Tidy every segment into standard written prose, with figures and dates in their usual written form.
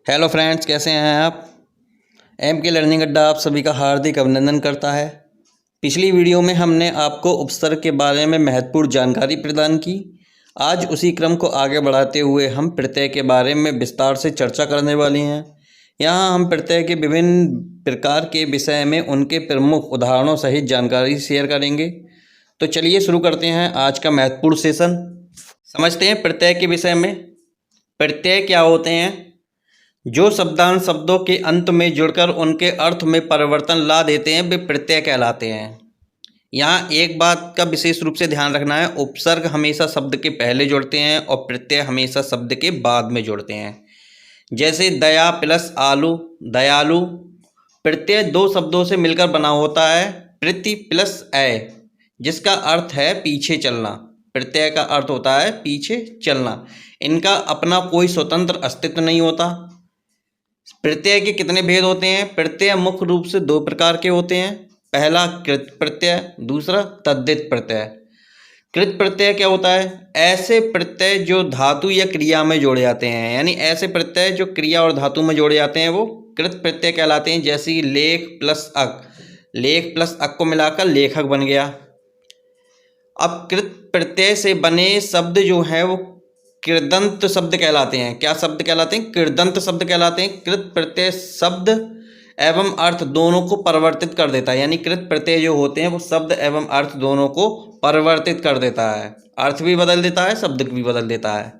Hello friends, कैसे हैं आप। एम के लर्निंग अड्डा आप सभी का हार्दिक अभिनंदन करता है। पिछली वीडियो में हमने आपको उपसर्ग के बारे में महत्वपूर्ण जानकारी प्रदान की। आज उसी क्रम को आगे बढ़ाते हुए हम प्रत्यय के बारे में विस्तार से चर्चा करने वाले हैं। यहाँ हम प्रत्यय के विभिन्न प्रकार के विषय में उनके प्रमुख उदाहरणों सहित जानकारी शेयर करेंगे। तो चलिए शुरू करते हैं आज का महत्वपूर्ण सेशन। समझते हैं प्रत्यय के विषय में। प्रत्यय क्या होते हैं? जो शब्दांश शब्दों के अंत में जुड़कर उनके अर्थ में परिवर्तन ला देते हैं वे प्रत्यय कहलाते हैं। यहाँ एक बात का विशेष रूप से ध्यान रखना है, उपसर्ग हमेशा शब्द के पहले जुड़ते हैं और प्रत्यय हमेशा शब्द के बाद में जुड़ते हैं। जैसे दया प्लस आलू, दयालु। प्रत्यय दो शब्दों से मिलकर बना होता है, प्रति प्लस अय, जिसका अर्थ है पीछे चलना। प्रत्यय का अर्थ होता है पीछे चलना। इनका अपना कोई स्वतंत्र अस्तित्व नहीं होता। प्रत्यय के कितने भेद होते हैं? प्रत्यय मुख्य रूप से दो प्रकार के होते हैं। पहला कृत प्रत्यय, दूसरा तद्धित प्रत्यय। कृत प्रत्यय क्या होता है? ऐसे प्रत्यय जो धातु या क्रिया में जोड़े जाते हैं, यानी ऐसे प्रत्यय जो क्रिया और धातु में जोड़े जाते हैं वो कृत प्रत्यय कहलाते हैं। जैसे लेख प्लस अक, लेख प्लस अक को मिलाकर लेखक बन गया। अब कृत प्रत्यय से बने शब्द जो है वो कृदंत शब्द कहलाते हैं। क्या शब्द कहलाते हैं? कृदंत शब्द कहलाते हैं। कृत प्रत्यय शब्द एवं अर्थ दोनों को परिवर्तित कर देता है, यानी कृत प्रत्यय जो होते हैं वो शब्द एवं अर्थ दोनों को परिवर्तित कर देता है। अर्थ भी बदल देता है, शब्द भी बदल देता है।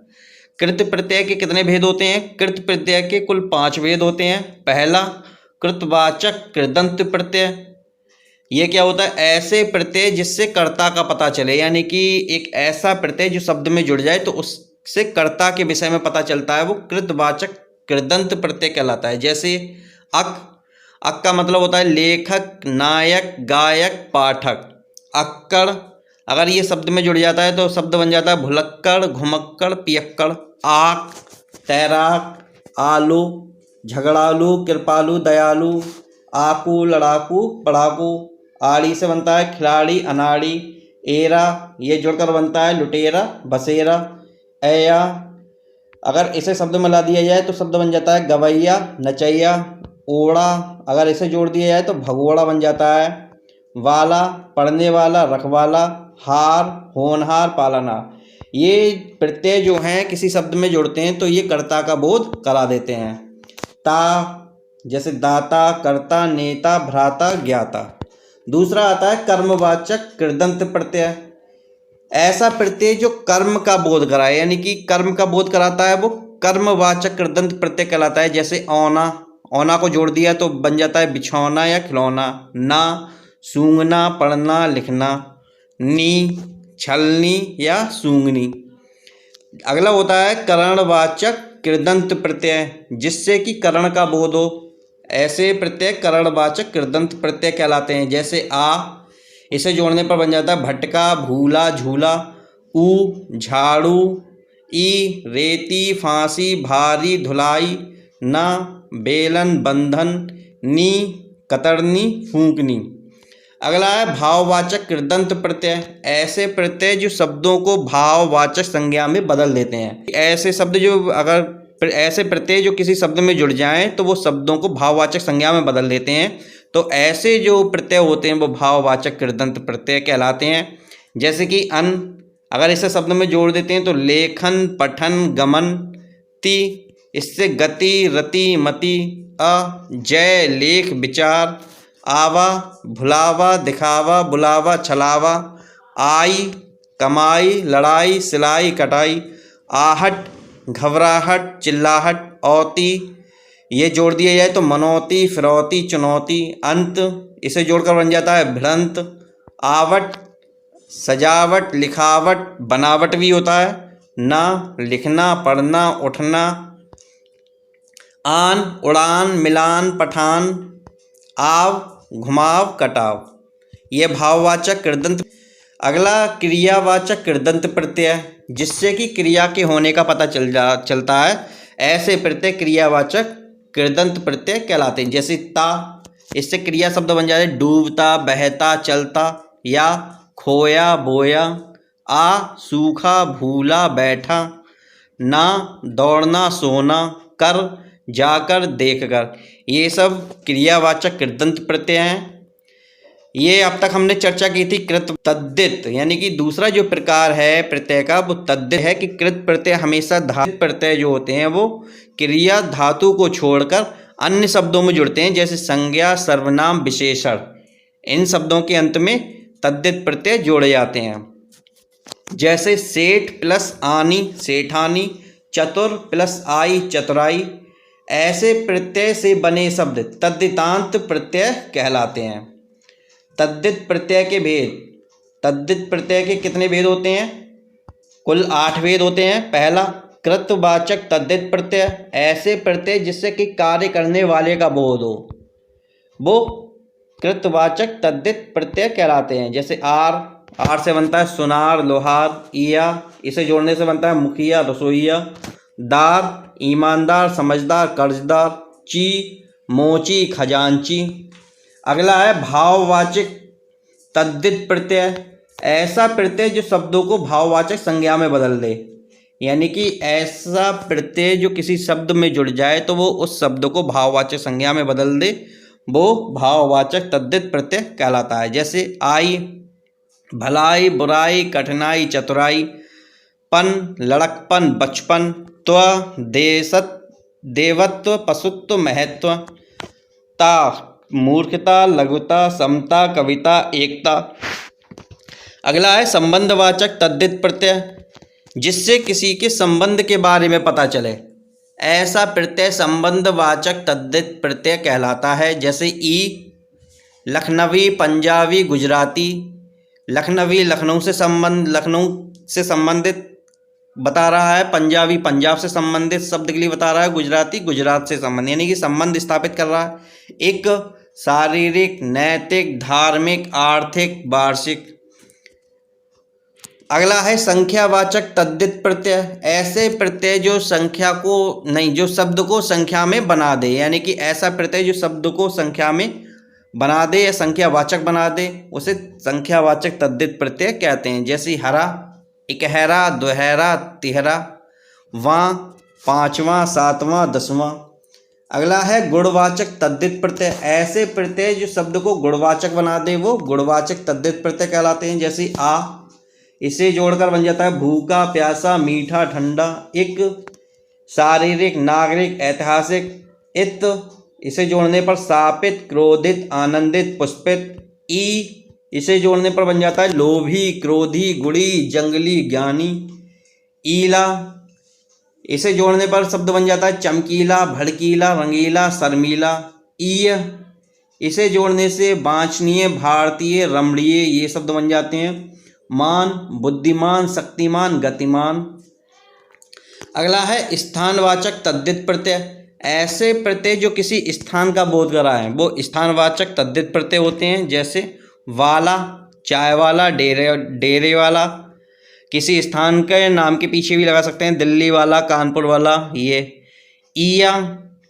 कृत प्रत्यय के कितने भेद होते हैं? कृत प्रत्यय के कुल 5 भेद होते हैं। पहला कृतवाचक कृदंत प्रत्यय। ये क्या होता है? ऐसे प्रत्यय जिससे कर्ता का पता चले, यानी कि एक ऐसा प्रत्यय जो शब्द में जुड़ जाए तो उससे कर्ता के विषय में पता चलता है, वो कृतवाचक कृदंत प्रत्यय कहलाता है। जैसे अक, अक का मतलब होता है लेखक, नायक, गायक, पाठक। अक्कड़, अगर ये शब्द में जुड़ जाता है तो शब्द बन जाता है भुलक्कड़, घुमक्कड़, पियक्कड़। आक, तैराक, आलू, झगड़ालू, कृपालू, दयालु। आकू, लड़ाकू, पढ़ाकू। आड़ी से बनता है खिलाड़ी, अनाड़ी। एरा, ये जुड़कर बनता है लुटेरा, बसेरा। ऐया, अगर इसे शब्द में ला दिया जाए तो शब्द बन जाता है गवैया, नचैया। ओड़ा, अगर इसे जोड़ दिया जाए तो भगोड़ा बन जाता है। वाला, पढ़ने वाला, रखवाला। हार, होनहार, पालनहार। ये प्रत्यय जो हैं किसी शब्द में जुड़ते हैं तो ये कर्ता का बोध करा देते हैं। ता, जैसे दाता, कर्ता, नेता, भ्राता, ज्ञाता। दूसरा आता है कर्मवाचक कृदंत प्रत्यय। ऐसा प्रत्यय जो कर्म का बोध कराए, यानी कि कर्म का बोध कराता है, वो कर्मवाचक कृदंत प्रत्यय कहलाता है। जैसे औना, औना को जोड़ दिया तो बन जाता है बिछौना या खिलौना। ना, सूंघना, पढ़ना, लिखना। नी, छलनी या सूंघनी। अगला होता है करणवाचक कृदंत प्रत्यय, जिससे कि करण का बोध हो। ऐसे प्रत्यय करणवाचक कृदंत प्रत्यय कहलाते हैं। जैसे आ, इसे जोड़ने पर बन जाता है भटका, भूला, झूला। ऊ, झाड़ू। ई, रेती, फांसी, भारी, धुलाई। ना, बेलन, बंधन। नी, कतरनी, फूंकनी। अगला है भाववाचक कृदंत प्रत्यय। ऐसे प्रत्यय जो शब्दों को भाववाचक संज्ञा में बदल देते हैं। ऐसे शब्द जो ऐसे प्रत्यय जो किसी शब्द में जुड़ जाएं तो वो शब्दों को भाववाचक संज्ञा में बदल देते हैं। तो ऐसे जो प्रत्यय होते हैं वो भाववाचक कृदंत प्रत्यय कहलाते हैं। जैसे कि अन, अगर इसे शब्द में जोड़ देते हैं तो लेखन, पठन, गमन। ति, इससे गति, रति, मति। अ, जय, लेख, विचार। आवा, भुलावा, दिखावा, बुलावा, छलावा। आई, कमाई, लड़ाई, सिलाई, कटाई। आहट, घबराहट, चिल्लाहट। औती, ये जोड़ दिया जाए तो मनौती, फिरौती, चुनौती। अंत, इसे जोड़कर बन जाता है भिड़ंत। आवट, सजावट, लिखावट, बनावट भी होता है। ना, लिखना, पढ़ना, उठना। आन, उड़ान, मिलान, पठान। आव, घुमाव, कटाव। ये भाववाचक कृदंत। अगला क्रियावाचक कृदंत प्रत्यय, जिससे कि क्रिया के होने का पता चलता है। ऐसे प्रत्यय क्रियावाचक कृदंत प्रत्यय कहलाते हैं। जैसे ता, इससे क्रिया शब्द बन जाते हैं डूबता, बहता, चलता या खोया, बोया। आ, सूखा, भूला, बैठा। ना, दौड़ना, सोना। कर, जाकर, देखकर, ये सब क्रियावाचक कृदंत प्रत्यय हैं। ये अब तक हमने चर्चा की थी कृत तद्धित, यानी कि दूसरा जो प्रकार है प्रत्यय का वो तद्धित है कि कृत प्रत्यय हमेशा धातु प्रत्यय जो होते हैं वो क्रिया धातु को छोड़कर अन्य शब्दों में जुड़ते हैं, जैसे संज्ञा, सर्वनाम, विशेषण। इन शब्दों के अंत में तद्धित प्रत्यय जोड़े जाते हैं, जैसे सेठ प्लस आनी सेठानी, चतुर प्लस आई चतुराई। ऐसे प्रत्यय से बने शब्द तद्धितांत प्रत्यय कहलाते हैं। तद्धित प्रत्यय के भेद। तद्धित प्रत्यय के कितने भेद होते हैं? कुल 8 भेद होते हैं। पहला, कृतवाचक तद्धित प्रत्यय, ऐसे प्रत्यय जिससे कि कार्य करने वाले का बोध हो, वो कृतवाचक तद्धित प्रत्यय कहलाते हैं। जैसे आर से बनता है सुनार, लोहार। ईया, इसे जोड़ने से बनता है मुखिया, रसोईया। दार, ईमानदार, समझदार, कर्जदार। ची, मोची, खजांची। अगला है भाववाचक तद्धित प्रत्यय, ऐसा प्रत्यय जो शब्दों को भाववाचक संज्ञा में बदल दे, यानी कि ऐसा प्रत्यय जो किसी शब्द में जुड़ जाए तो वो उस शब्द को भाववाचक संज्ञा में बदल दे, वो भाववाचक तद्धित प्रत्यय कहलाता है। जैसे आई, भलाई, बुराई, कठिनाई, चतुराई। पन, लड़कपन, बचपन। त्व, देवत्व, पशुत्व, महत्व। ता, मूर्खता, लघुता, समता, कविता, एकता। अगला है संबंधवाचक तद्धित प्रत्यय, जिससे किसी के संबंध के बारे में पता चले, ऐसा प्रत्यय संबंधवाचक तद्धित प्रत्यय कहलाता है। जैसे ई, लखनवी, पंजाबी, गुजराती। लखनवी लखनऊ से संबंधित बता रहा है, पंजाबी पंजाब से संबंधित शब्द के लिए बता रहा है, गुजराती गुजरात से संबंधित, यानी कि संबंध स्थापित कर रहा है। एक शारीरिक, नैतिक, धार्मिक, आर्थिक, वार्षिक। अगला है संख्यावाचक तद्धित प्रत्यय, ऐसे प्रत्यय जो संख्या को नहीं, जो शब्द को संख्या में बना दे, यानी कि ऐसा प्रत्यय जो शब्द को संख्या में बना दे या संख्यावाचक बना दे, उसे संख्यावाचक तद्धित प्रत्यय कहते हैं। जैसे हरा, इकहरा, दोहरा, तिहरा। वां, पांचवां, सातवां, दसवां। अगला है गुणवाचक तद्धित प्रत्यय, ऐसे प्रत्यय जो शब्द को गुणवाचक बना दे वो गुणवाचक तद्धित प्रत्यय कहलाते हैं। जैसे आ, इसे जोड़कर बन जाता है भूखा, प्यासा, मीठा, ठंडा। एक, शारीरिक, नागरिक, ऐतिहासिक। इत, इसे जोड़ने पर सापित, क्रोधित, आनंदित, पुष्पित। ई, इसे जोड़ने पर बन जाता है लोभी, क्रोधी, गुणी, जंगली, ज्ञानी। ईला, इसे जोड़ने पर शब्द बन जाता है चमकीला, भड़कीला, रंगीला, शर्मीला। ईय, इसे जोड़ने से वांछनीय, भारतीय, रमणीय, ये शब्द बन जाते हैं। मान, बुद्धिमान, शक्तिमान, गतिमान। अगला है स्थानवाचक तद्धित प्रत्यय, ऐसे प्रत्यय जो किसी स्थान का बोध कराएं वो स्थानवाचक तद्धित प्रत्यय होते हैं। जैसे वाला, चाय वाला, डेरे वाला। किसी स्थान के नाम के पीछे भी लगा सकते हैं, दिल्ली वाला, कानपुर वाला। ये ईया,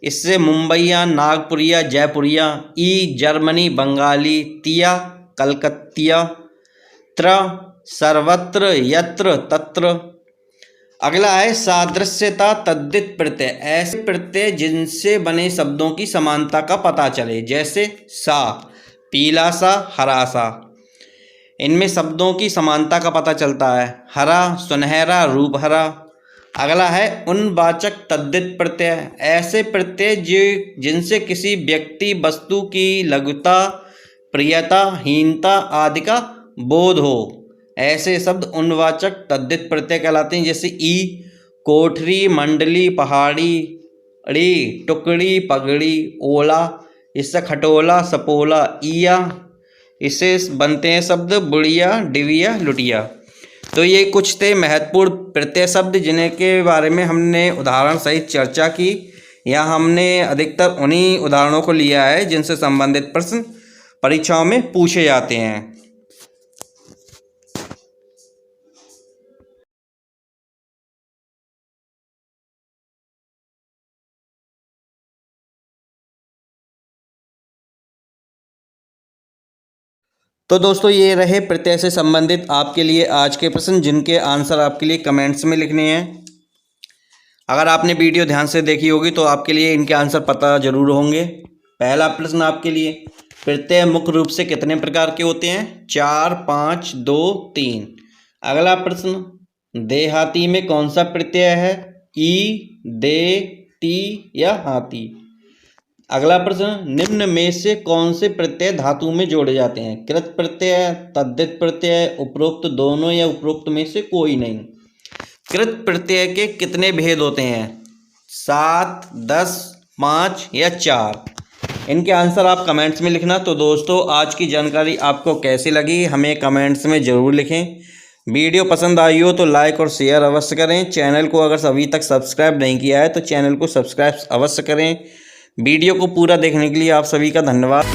इससे मुंबईया, नागपुरिया, जयपुरिया। ई, जर्मनी, बंगाली। तिया, कलकत्तिया। त्र, सर्वत्र, यत्र, तत्र। अगला है सादृश्यता तद्धित प्रत्यय, ऐसे प्रत्यय जिनसे बने शब्दों की समानता का पता चले। जैसे सा, पीला सा, हरा सा। इनमें शब्दों की समानता का पता चलता है। हरा, सुनहरा, रूप हरा। अगला है उनवाचक तद्धित प्रत्यय, ऐसे प्रत्यय जिनसे किसी व्यक्ति, वस्तु की लघुता, प्रियता, हीनता आदि का बोध हो, ऐसे शब्द उनवाचक तद्धित प्रत्यय कहलाते हैं। जैसे ई, कोठरी, मंडली, पहाड़ी। ड़ी, टुकड़ी, पगड़ी। ओला, इससे खटोला, सपोला। ईया, इससे बनते हैं शब्द बुढ़िया, डिविया, लुटिया। तो ये कुछ थे महत्वपूर्ण प्रत्यय शब्द जिन्हें के बारे में हमने उदाहरण सहित चर्चा की, या हमने अधिकतर उन्हीं उदाहरणों को लिया है जिनसे संबंधित प्रश्न परीक्षाओं में पूछे जाते हैं। तो दोस्तों ये रहे प्रत्यय से संबंधित आपके लिए आज के प्रश्न, जिनके आंसर आपके लिए कमेंट्स में लिखने हैं। अगर आपने वीडियो ध्यान से देखी होगी तो आपके लिए इनके आंसर पता जरूर होंगे। पहला प्रश्न आपके लिए, प्रत्यय मुख्य रूप से कितने प्रकार के होते हैं? 4, 5, 2, 3। अगला प्रश्न, देहाती में कौन सा प्रत्यय है? ई, दे, टी या हाथी? अगला प्रश्न, निम्न में से कौन से प्रत्यय धातु में जोड़े जाते हैं? कृत प्रत्यय, तद्धित प्रत्यय, उपरोक्त दोनों या उपरोक्त में से कोई नहीं? कृत प्रत्यय के कितने भेद होते हैं? 7, 10, 5 या 4? इनके आंसर आप कमेंट्स में लिखना। तो दोस्तों, आज की जानकारी आपको कैसी लगी हमें कमेंट्स में ज़रूर लिखें। वीडियो पसंद आई हो तो लाइक और शेयर अवश्य करें। चैनल को अगर अभी तक सब्सक्राइब नहीं किया है तो चैनल को सब्सक्राइब अवश्य करें। वीडियो को पूरा देखने के लिए आप सभी का धन्यवाद।